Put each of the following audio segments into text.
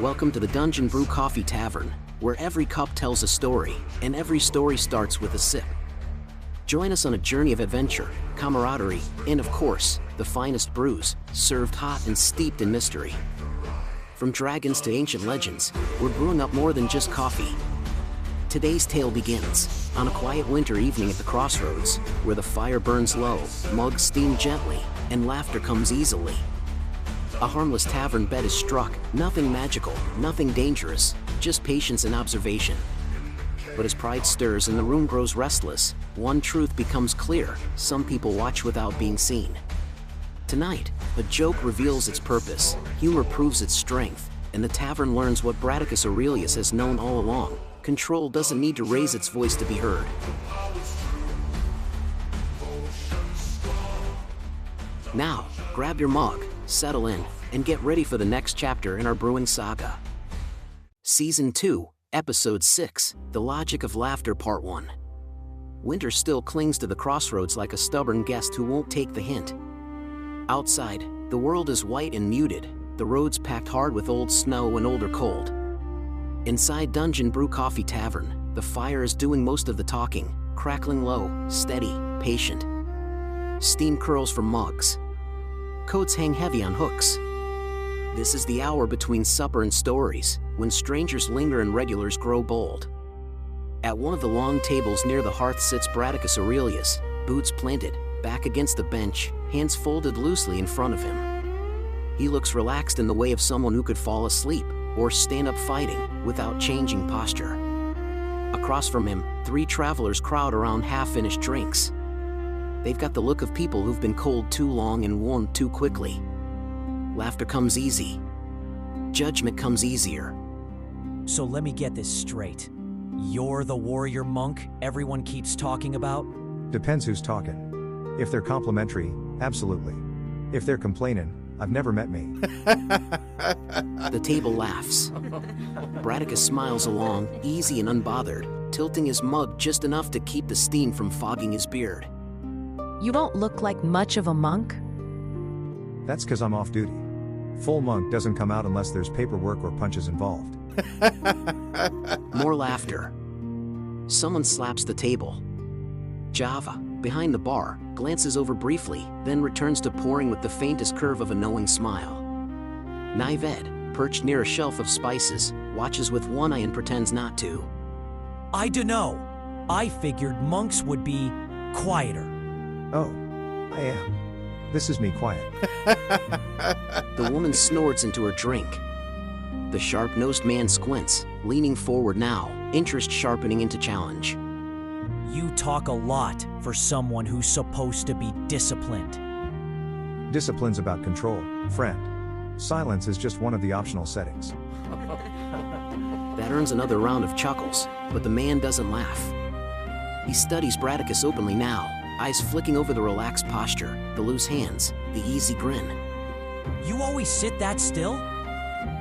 Welcome to the Brew Coffee Tavern, where every cup tells a story, and every story starts with a sip. Join us on a journey of adventure, camaraderie, and of course, the finest brews, served hot and steeped in mystery. From dragons to ancient legends, we're brewing up more than just coffee. Today's tale begins on a quiet winter evening at the crossroads, where the fire burns low, mugs steam gently, and laughter comes easily. A harmless tavern bet is struck, nothing magical, nothing dangerous, just patience and observation. But as pride stirs and the room grows restless, one truth becomes clear: some people watch without being seen. Tonight, a joke reveals its purpose, humor proves its strength, and the tavern learns what Braticus Aurelius has known all along: control doesn't need to raise its voice to be heard. Now, grab your mug, settle in, and get ready for the next chapter in our brewing saga. Season 2, Episode 6, The Logic of Laughter Part 1. Winter still clings to the crossroads like a stubborn guest who won't take the hint. Outside, the world is white and muted, the roads packed hard with old snow and older cold. Inside Brew Coffee Tavern, the fire is doing most of the talking, crackling low, steady, patient. Steam curls from mugs. Coats hang heavy on hooks. This is the hour between supper and stories, when strangers linger and regulars grow bold. At one of the long tables near the hearth sits Braticus Aurelius, boots planted, back against the bench, hands folded loosely in front of him. He looks relaxed in the way of someone who could fall asleep, or stand up fighting, without changing posture. Across from him, 3 travelers crowd around half-finished drinks. They've got the look of people who've been cold too long and warmed too quickly. Laughter comes easy. Judgment comes easier. So let me get this straight. You're the warrior monk everyone keeps talking about? Depends who's talking. If they're complimentary, absolutely. If they're complaining, I've never met me. The table laughs. Braticus smiles along, easy and unbothered, tilting his mug just enough to keep the steam from fogging his beard. You don't look like much of a monk. That's 'cause I'm off duty. Full monk doesn't come out unless there's paperwork or punches involved. More laughter. Someone slaps the table. Java, behind the bar, glances over briefly, then returns to pouring with the faintest curve of a knowing smile. Nived, perched near a shelf of spices, watches with one eye and pretends not to. I dunno. I figured monks would be quieter. Oh, I am. This is me quiet. The woman snorts into her drink. The sharp-nosed man squints, leaning forward now, interest sharpening into challenge. You talk a lot for someone who's supposed to be disciplined. Discipline's about control, friend. Silence is just one of the optional settings. That earns another round of chuckles, but the man doesn't laugh. He studies Braticus openly now, eyes flicking over the relaxed posture, the loose hands, the easy grin. You always sit that still?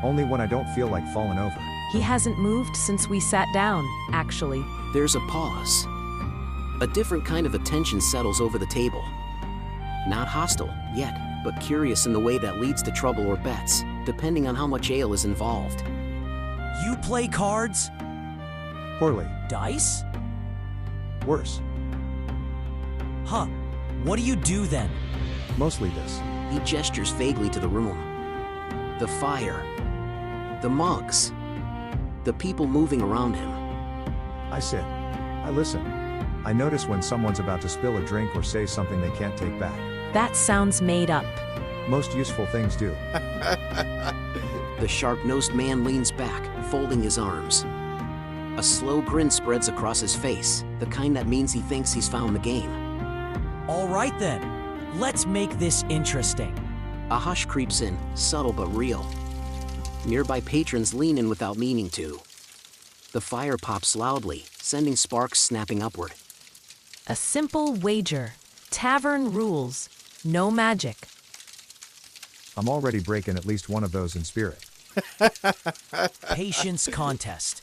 Only when I don't feel like falling over. He hasn't moved since we sat down, actually. There's a pause. A different kind of attention settles over the table. Not hostile, yet, but curious in the way that leads to trouble or bets, depending on how much ale is involved. You play cards? Poorly. Dice? Worse. Huh. What do you do then? Mostly this. He gestures vaguely to the room. The fire. The mugs. The people moving around him. I sit. I listen. I notice when someone's about to spill a drink or say something they can't take back. That sounds made up. Most useful things do. The sharp-nosed man leans back, folding his arms. A slow grin spreads across his face, the kind that means he thinks he's found the game. All right then. Let's make this interesting. A hush creeps in, subtle but real. Nearby patrons lean in without meaning to. The fire pops loudly, sending sparks snapping upward. A simple wager. Tavern rules. No magic. I'm already breaking at least one of those in spirit. Patience contest.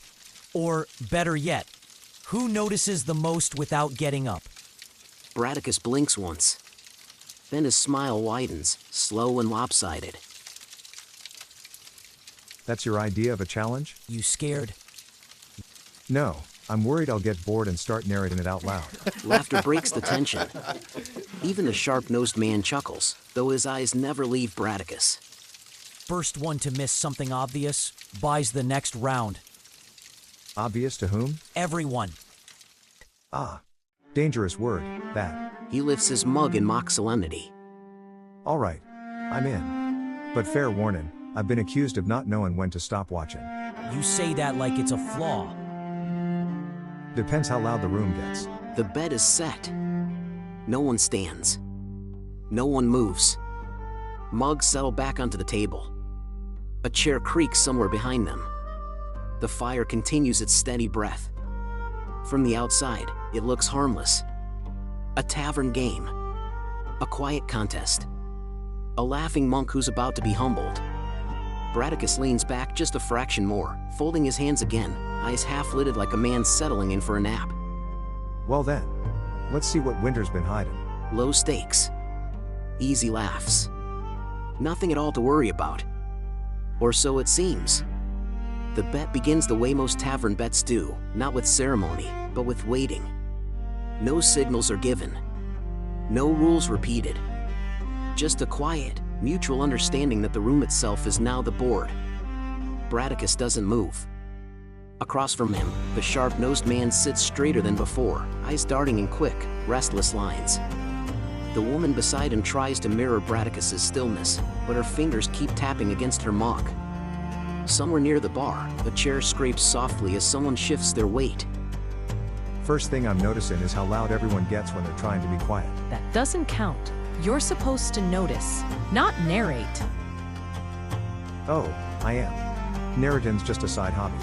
Or, better yet, who notices the most without getting up? Braticus blinks once. Then his smile widens, slow and lopsided. That's your idea of a challenge? You scared? No, I'm worried I'll get bored and start narrating it out loud. Laughter breaks the tension. Even the sharp-nosed man chuckles, though his eyes never leave Braticus. First one to miss something obvious buys the next round. Obvious to whom? Everyone. Ah. Dangerous word, that. He lifts his mug in mock solemnity. All right, I'm in. But fair warning, I've been accused of not knowing when to stop watching. You say that like it's a flaw. Depends how loud the room gets. The bed is set. No one stands. No one moves. Mugs settle back onto the table. A chair creaks somewhere behind them. The fire continues its steady breath. From the outside, it looks harmless. A tavern game. A quiet contest. A laughing monk who's about to be humbled. Braticus leans back just a fraction more, folding his hands again, eyes half-lidded like a man settling in for a nap. Well then, let's see what Winter's been hiding. Low stakes. Easy laughs. Nothing at all to worry about. Or so it seems. The bet begins the way most tavern bets do, not with ceremony, but with waiting. No signals are given. No rules repeated. Just a quiet, mutual understanding that the room itself is now the board. Braticus doesn't move. Across from him, the sharp-nosed man sits straighter than before, eyes darting in quick, restless lines. The woman beside him tries to mirror Braticus's stillness, but her fingers keep tapping against her mug. Somewhere near the bar, a chair scrapes softly as someone shifts their weight. First thing I'm noticing is how loud everyone gets when they're trying to be quiet. That doesn't count. You're supposed to notice, not narrate. Oh, I am. Narrating's just a side hobby.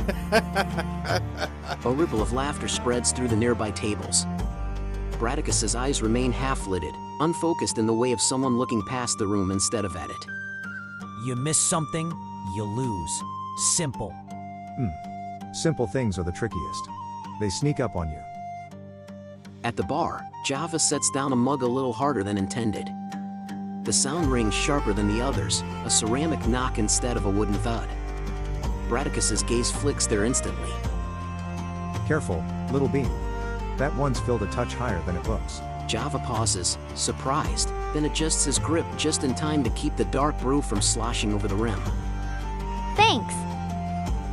A ripple of laughter spreads through the nearby tables. Braticus's eyes remain half-lidded, unfocused in the way of someone looking past the room instead of at it. You miss something, you lose. Simple. Simple things are the trickiest. They sneak up on you. At the bar, Java sets down a mug a little harder than intended. The sound rings sharper than the others, a ceramic knock instead of a wooden thud. Braticus's gaze flicks there instantly. Careful, little bean. That one's filled a touch higher than it looks. Java pauses, surprised, then adjusts his grip just in time to keep the dark brew from sloshing over the rim. Thanks.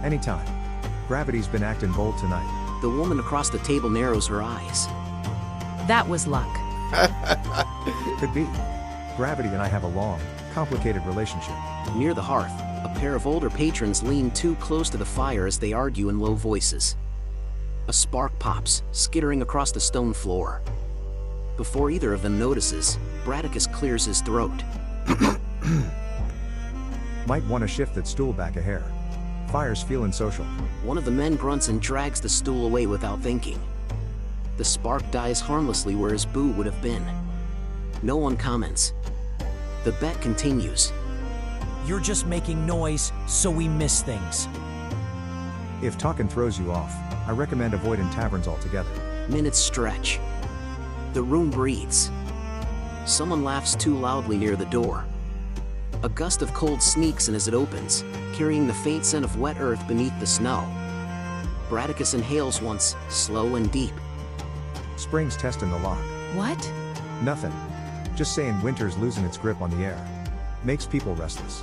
Anytime. Gravity's been acting bold tonight. The woman across the table narrows her eyes. That was luck. Could be. Gravity and I have a long, complicated relationship. Near the hearth, a pair of older patrons lean too close to the fire as they argue in low voices. A spark pops, skittering across the stone floor. Before either of them notices, Braticus clears his throat. Might want to shift that stool back a hair. Fire's feeling social. One of the men grunts and drags the stool away without thinking. The spark dies harmlessly where his boo would have been. No one comments. The bet continues. You're just making noise, so we miss things. If talking throws you off, I recommend avoiding taverns altogether. Minutes stretch. The room breathes. Someone laughs too loudly near the door. A gust of cold sneaks in as it opens, carrying the faint scent of wet earth beneath the snow. Braticus inhales once, slow and deep. Spring's testing the lock. What? Nothing. Just saying winter's losing its grip on the air. Makes people restless.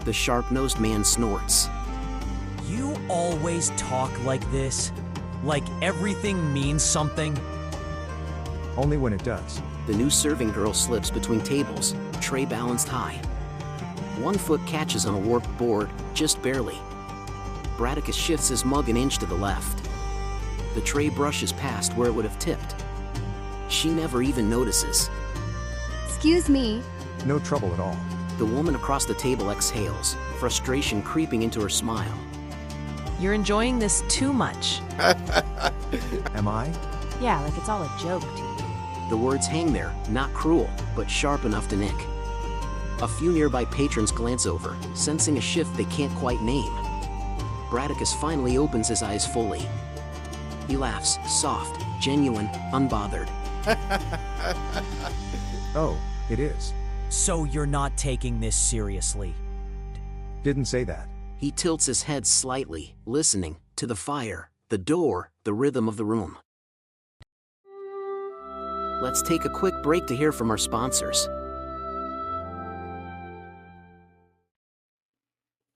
The sharp-nosed man snorts. You always talk like this? Like everything means something? Only when it does. The new serving girl slips between tables, tray balanced high. One foot catches on a warped board, just barely. Braticus shifts his mug an inch to the left. The tray brushes past where it would have tipped. She never even notices. Excuse me. No trouble at all. The woman across the table exhales, frustration creeping into her smile. You're enjoying this too much. Am I? Yeah, like it's all a joke to you. The words hang there, not cruel, but sharp enough to nick. A few nearby patrons glance over, sensing a shift they can't quite name. Braticus finally opens his eyes fully. He laughs, soft, genuine, unbothered. Oh, it is. So you're not taking this seriously? Didn't say that. He tilts his head slightly, listening to the fire, the door, the rhythm of the room. Let's take a quick break to hear from our sponsors.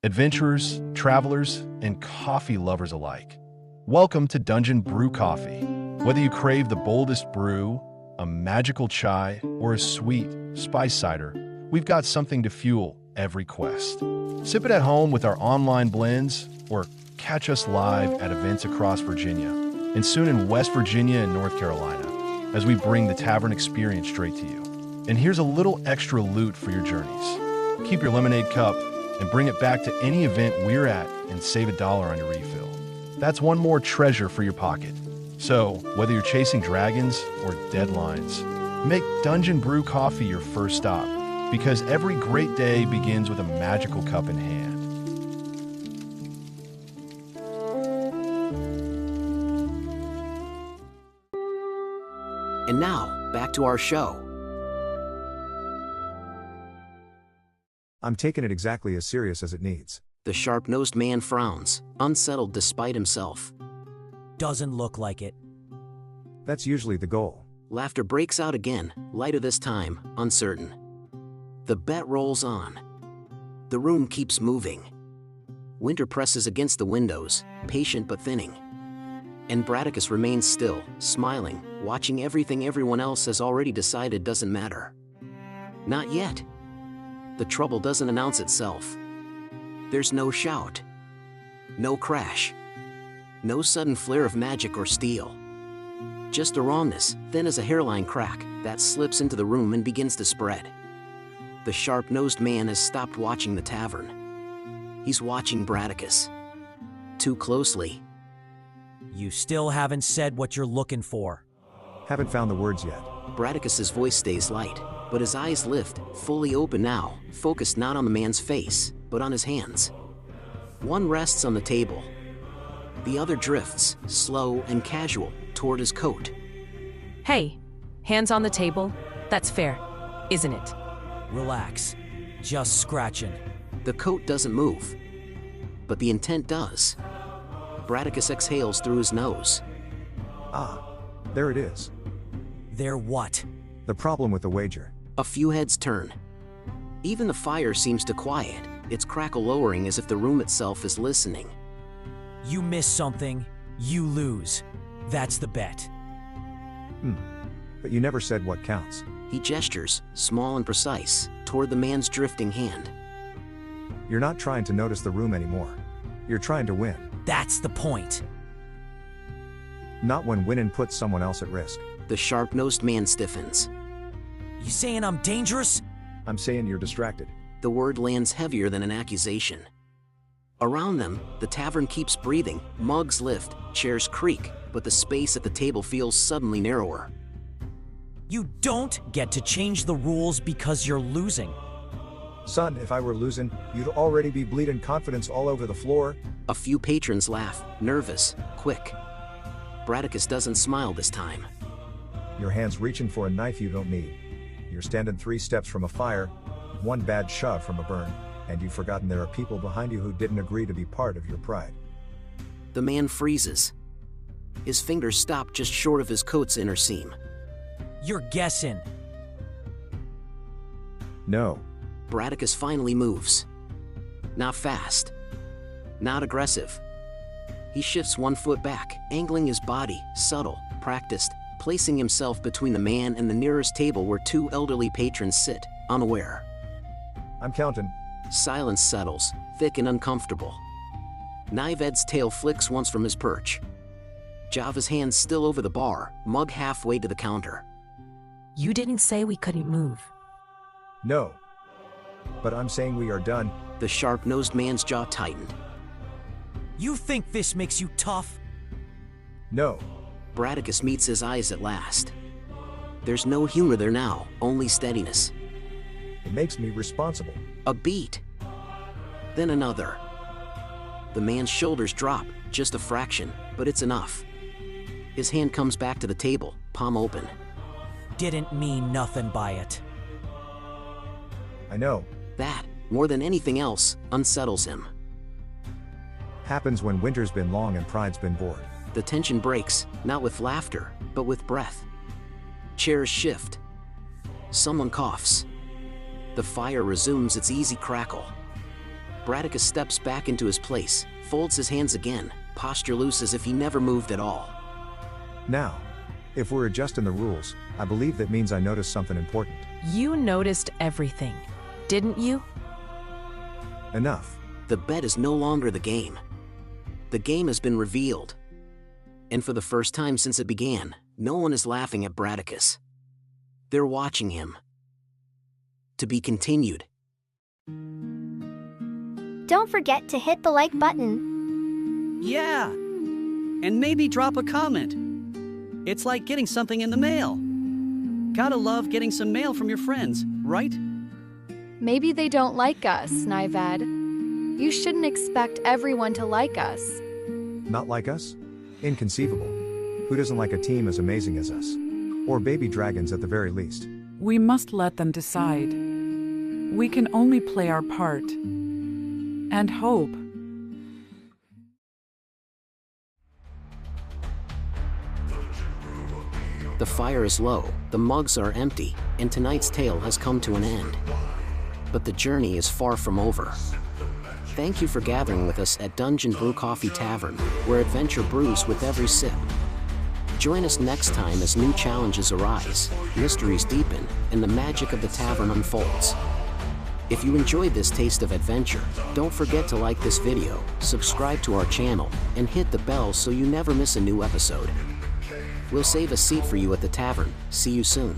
Adventurers, travelers, and coffee lovers alike. Welcome to Dungeon Brew Coffee. Whether you crave the boldest brew, a magical chai, or a sweet spice cider, we've got something to fuel every quest. Sip it at home with our online blends, or catch us live at events across Virginia, and soon in West Virginia and North Carolina, as we bring the Tavern experience straight to you. And here's a little extra loot for your journeys. Keep your lemonade cup and bring it back to any event we're at and save $1 on your refill. That's one more treasure for your pocket. So, whether you're chasing dragons or deadlines, make Dungeon Brew Coffee your first stop, because every great day begins with a magical cup in hand. And now, back to our show. I'm taking it exactly as serious as it needs. The sharp-nosed man frowns, unsettled despite himself. Doesn't look like it. That's usually the goal. Laughter breaks out again, lighter this time, uncertain. The bet rolls on. The room keeps moving. Winter presses against the windows, patient but thinning. And Braticus remains still, smiling, watching everything everyone else has already decided doesn't matter. Not yet. The trouble doesn't announce itself. There's no shout. No crash. No sudden flare of magic or steel. Just a rawness, thin as a hairline crack, that slips into the room and begins to spread. The sharp-nosed man has stopped watching the tavern. He's watching Braticus. Too closely. You still haven't said what you're looking for. Haven't found the words yet. Braticus's voice stays light, but his eyes lift, fully open now, focused not on the man's face, but on his hands. One rests on the table. The other drifts, slow and casual, toward his coat. Hey, hands on the table. That's fair, isn't it? Relax. Just scratching. The coat doesn't move, but the intent does. Braticus exhales through his nose. Ah, there it is. There what? The problem with the wager. A few heads turn. Even the fire seems to quiet, its crackle lowering as if the room itself is listening. You miss something, you lose. That's the bet. But you never said what counts. He gestures, small and precise, toward the man's drifting hand. You're not trying to notice the room anymore. You're trying to win. That's the point. Not when winning puts someone else at risk. The sharp-nosed man stiffens. You saying I'm dangerous? I'm saying you're distracted. The word lands heavier than an accusation. Around them, the tavern keeps breathing, mugs lift, chairs creak, but the space at the table feels suddenly narrower. You don't get to change the rules because you're losing. Son, if I were losing, you'd already be bleeding confidence all over the floor. A few patrons laugh, nervous, quick. Braticus doesn't smile this time. Your hand's reaching for a knife you don't need. You're standing 3 steps from a fire, 1 bad shove from a burn, and you've forgotten there are people behind you who didn't agree to be part of your pride. The man freezes. His fingers stop just short of his coat's inner seam. You're guessing. No. Braticus finally moves. Not fast. Not aggressive. He shifts 1 foot back, angling his body, subtle, practiced, placing himself between the man and the nearest table where 2 elderly patrons sit, unaware. I'm counting. Silence settles, thick and uncomfortable. Nived's tail flicks once from his perch. Java's hands still over the bar, mug halfway to the counter. You didn't say we couldn't move. No. But I'm saying we are done. The sharp-nosed man's jaw tightened. You think this makes you tough? No. Braticus meets his eyes at last. There's no humor there now, only steadiness. It makes me responsible. A beat. Then another. The man's shoulders drop, just a fraction, but it's enough. His hand comes back to the table, palm open. Didn't mean nothing by it. I know. That, more than anything else, unsettles him. Happens when winter's been long and pride's been bored. The tension breaks, not with laughter, but with breath. Chairs shift. Someone coughs. The fire resumes its easy crackle. Braticus steps back into his place, folds his hands again, posture loose as if he never moved at all. Now, if we're adjusting the rules, I believe that means I noticed something important. You noticed everything, didn't you? Enough. The bet is no longer the game. The game has been revealed. And for the first time since it began, no one is laughing at Braticus. They're watching him. To be continued. Don't forget to hit the like button. Yeah. And maybe drop a comment. It's like getting something in the mail. Gotta love getting some mail from your friends, right? Maybe they don't like us, Nived. You shouldn't expect everyone to like us. Not like us? Inconceivable. Who doesn't like a team as amazing as us? Or baby dragons at the very least. We must let them decide. We can only play our part. And hope. The fire is low, the mugs are empty, and tonight's tale has come to an end. But the journey is far from over. Thank you for gathering with us at Dungeon Brew Coffee Tavern, where adventure brews with every sip. Join us next time as new challenges arise, mysteries deepen, and the magic of the tavern unfolds. If you enjoyed this taste of adventure, don't forget to like this video, subscribe to our channel, and hit the bell so you never miss a new episode. We'll save a seat for you at the tavern. See you soon.